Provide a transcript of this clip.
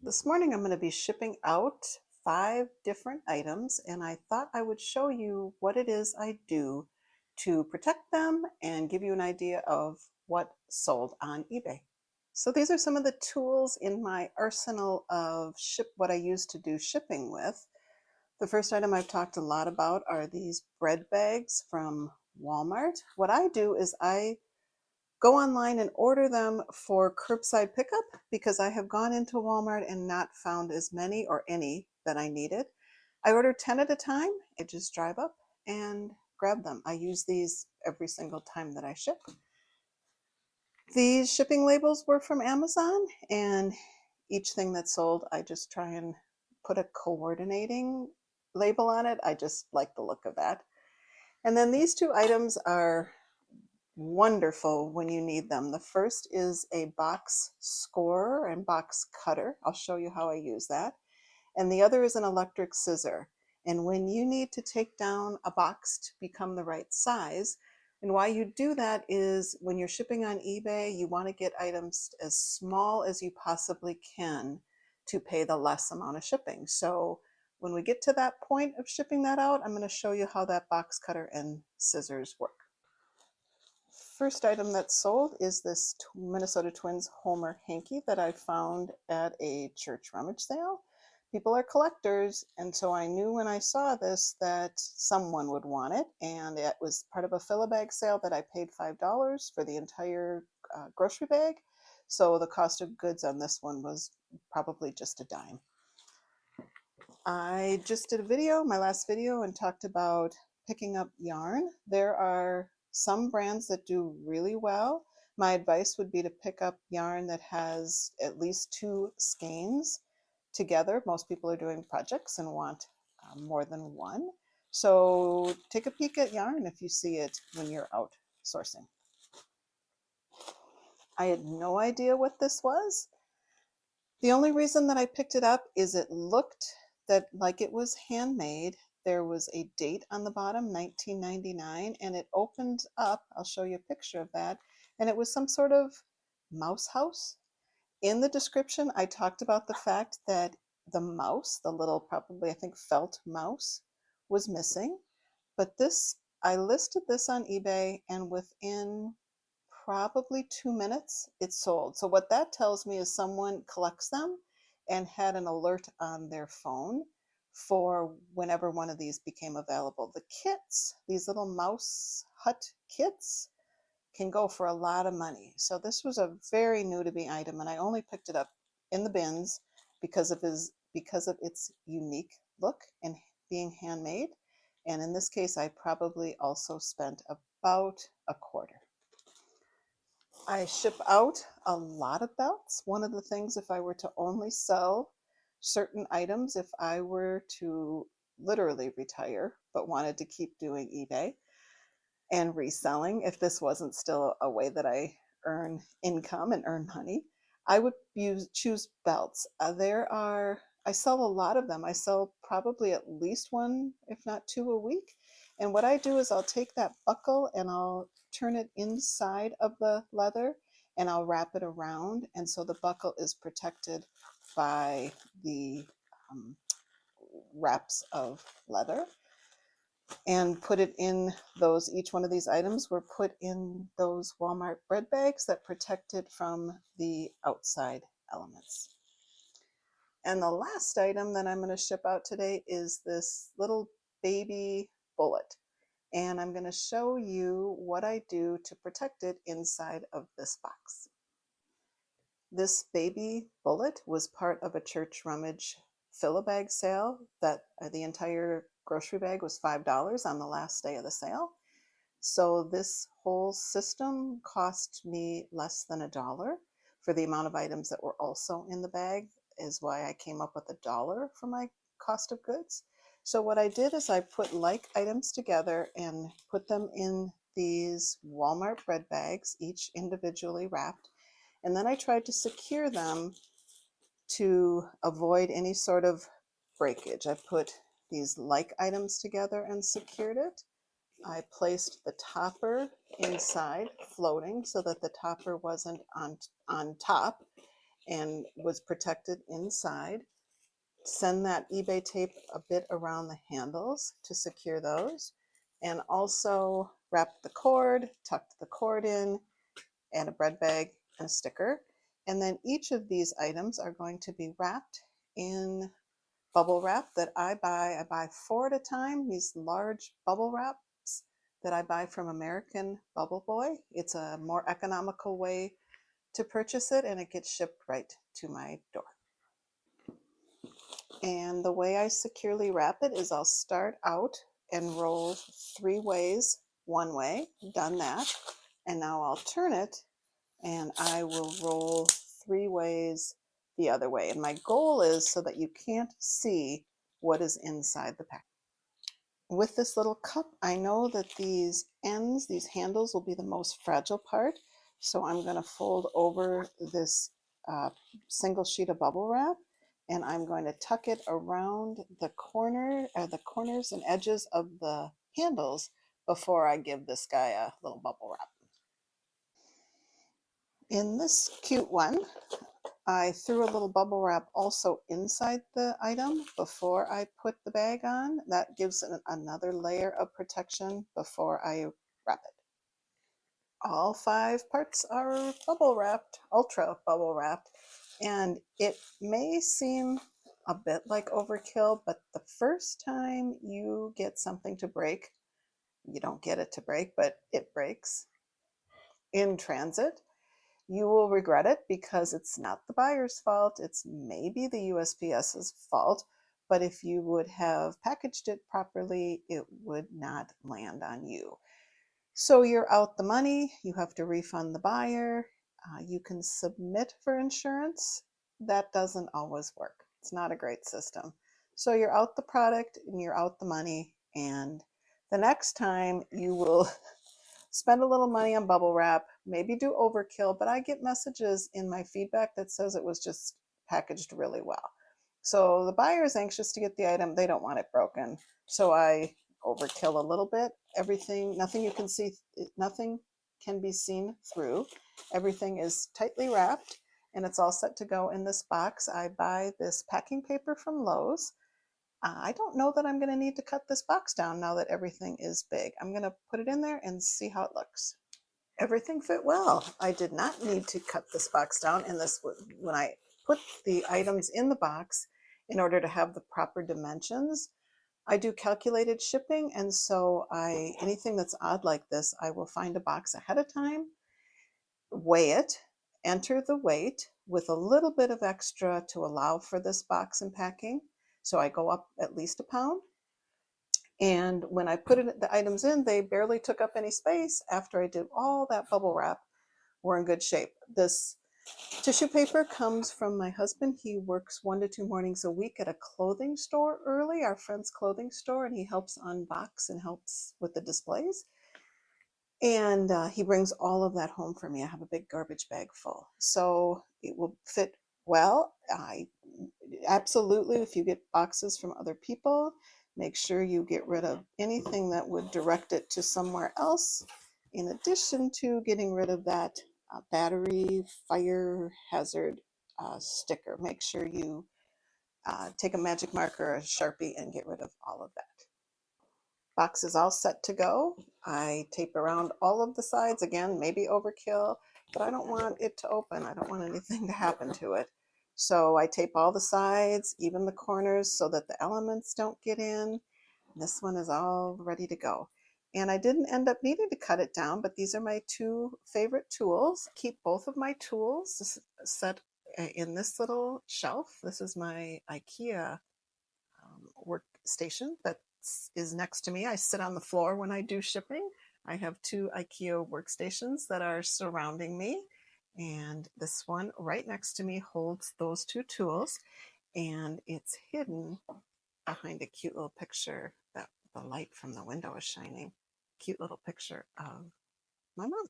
This morning I'm going to be shipping out 5 different items, and I thought I would show you what it is I do to protect them and give you an idea of what sold on eBay. So these are some of the tools in my arsenal of what I use to do shipping with. The first item I've talked a lot about are these bread bags from Walmart. What I do is I go online and order them for curbside pickup because I have gone into Walmart and not found as many or any that I needed. I order 10 at a time. I just drive up and grab them. I use these every single time that I ship. These shipping labels were from Amazon, and each thing that's sold, I just try and put a coordinating label on it. I just like the look of that. And then these 2 items are wonderful when you need them. The first is a box scorer and box cutter. I'll show you how I use that. And the other is an electric scissor. And when you need to take down a box to become the right size, and why you do that is when you're shipping on eBay, you want to get items as small as you possibly can to pay the less amount of shipping. So when we get to that point of shipping that out, I'm going to show you how that box cutter and scissors work. First item that's sold is this Minnesota Twins Homer hanky that I found at a church rummage sale. People are collectors, and so I knew when I saw this that someone would want it, and it was part of a fill-a-bag sale that I paid $5 for the entire grocery bag. So the cost of goods on this one was probably just a dime. I just did a video, my last video, and talked about picking up yarn. There are some brands that do really well. My advice would be to pick up yarn that has at least 2 skeins together. Most people are doing projects and want more than one. So take a peek at yarn if you see it when you're out sourcing. I had no idea what this was. The only reason that I picked it up is it looked that like it was handmade. There was a date on the bottom, 1999, and it opened up. I'll show you a picture of that. And it was some sort of mouse house. In the description, I talked about the fact that the mouse, the little probably I think felt mouse, was missing. But this, I listed this on eBay, and within probably 2 minutes it sold. So what that tells me is someone collects them and had an alert on their phone for whenever one of these became available. The kits, these little mouse hut kits, can go for a lot of money. So this was a very new to me item, and I only picked it up in the bins because of its unique look and being handmade. And in this case, I probably also spent about a quarter. I ship out a lot of belts. One of the things, if I were to only sell certain items, if I were to literally retire but wanted to keep doing eBay and reselling, if this wasn't still a way that I earn income and earn money, I would choose belts. I sell a lot of them. I sell probably at least 1, if not 2 a week. And what I do is I'll take that buckle and I'll turn it inside of the leather and I'll wrap it around. And so the buckle is protected by the wraps of leather, and put it in those, each one of these items were put in those Walmart bread bags that protect it from the outside elements. And the last item that I'm going to ship out today is this little baby bullet. And I'm going to show you what I do to protect it inside of this box. This baby bullet was part of a church rummage fill-a-bag sale that the entire grocery bag was $5 on the last day of the sale. So this whole system cost me less than $1 for the amount of items that were also in the bag, is why I came up with $1 for my cost of goods. So what I did is I put like items together and put them in these Walmart bread bags, each individually wrapped. And then I tried to secure them to avoid any sort of breakage. I put these like items together and secured it. I placed the topper inside, floating, so that the topper wasn't on top. and was protected inside. Send that eBay tape a bit around the handles to secure those, and also wrap the cord, tucked the cord in, and a bread bag and a sticker. And then each of these items are going to be wrapped in bubble wrap that I buy. I buy 4 at a time, these large bubble wraps that I buy from American Bubble Boy. It's a more economical way to purchase it, and it gets shipped right to my door. And the way I securely wrap it is I'll start out and roll 3 ways one way, done that, and now I'll turn it and I will roll 3 ways the other way. And my goal is so that you can't see what is inside the pack. With this little cup, I know that these ends, these handles, will be the most fragile part. So I'm going to fold over this single sheet of bubble wrap, and I'm going to tuck it around the corners and edges of the handles before I give this guy a little bubble wrap. In this cute one, I threw a little bubble wrap also inside the item before I put the bag on. That gives it another layer of protection before I wrap it. All 5 parts are bubble wrapped, ultra bubble wrapped, and it may seem a bit like overkill, but the first time you get something to break, you don't get it to break, but it breaks in transit, you will regret it because it's not the buyer's fault. It's maybe the USPS's fault, but if you would have packaged it properly, it would not land on you. So you're out the money. You have to refund the buyer. You can submit for insurance. That doesn't always work. It's not a great system. So you're out the product and you're out the money, and the next time you will spend a little money on bubble wrap, maybe do overkill, but I get messages in my feedback that says it was just packaged really well. So the buyer is anxious to get the item. They don't want it broken. So I overkill a little bit. Nothing you can see, nothing can be seen through. Everything is tightly wrapped, and it's all set to go in this box. I buy this packing paper from Lowe's. I don't know that I'm going to need to cut this box down now that everything is big. I'm going to put it in there and see how it looks. Everything fit well. I did not need to cut this box down, and this, when I put the items in the box, in order to have the proper dimensions, I do calculated shipping, and so anything that's odd like this, I will find a box ahead of time, weigh it, enter the weight with a little bit of extra to allow for this box and packing. So I go up at least a pound. And when I put the items in, they barely took up any space. After I did all that bubble wrap, we're in good shape. This tissue paper comes from my husband. He works 1 to 2 mornings a week at a clothing store early, our friend's clothing store, and he helps unbox and helps with the displays. And he brings all of that home for me. I have a big garbage bag full. So it will fit well. Absolutely, if you get boxes from other people, make sure you get rid of anything that would direct it to somewhere else, in addition to getting rid of that battery fire hazard sticker. Make sure you take a magic marker or a Sharpie and get rid of all of that. Box is all set to go. I tape around all of the sides. Again, maybe overkill, but I don't want it to open. I don't want anything to happen to it. So I tape all the sides, even the corners, so that the elements don't get in. This one is all ready to go. And I didn't end up needing to cut it down, but these are my 2 favorite tools. Keep both of my tools set in this little shelf. This is my IKEA workstation that is next to me. I sit on the floor when I do shipping. I have 2 IKEA workstations that are surrounding me, and this one right next to me holds those 2 tools, and it's hidden behind a cute little picture that the light from the window is shining. Cute little picture of my mom.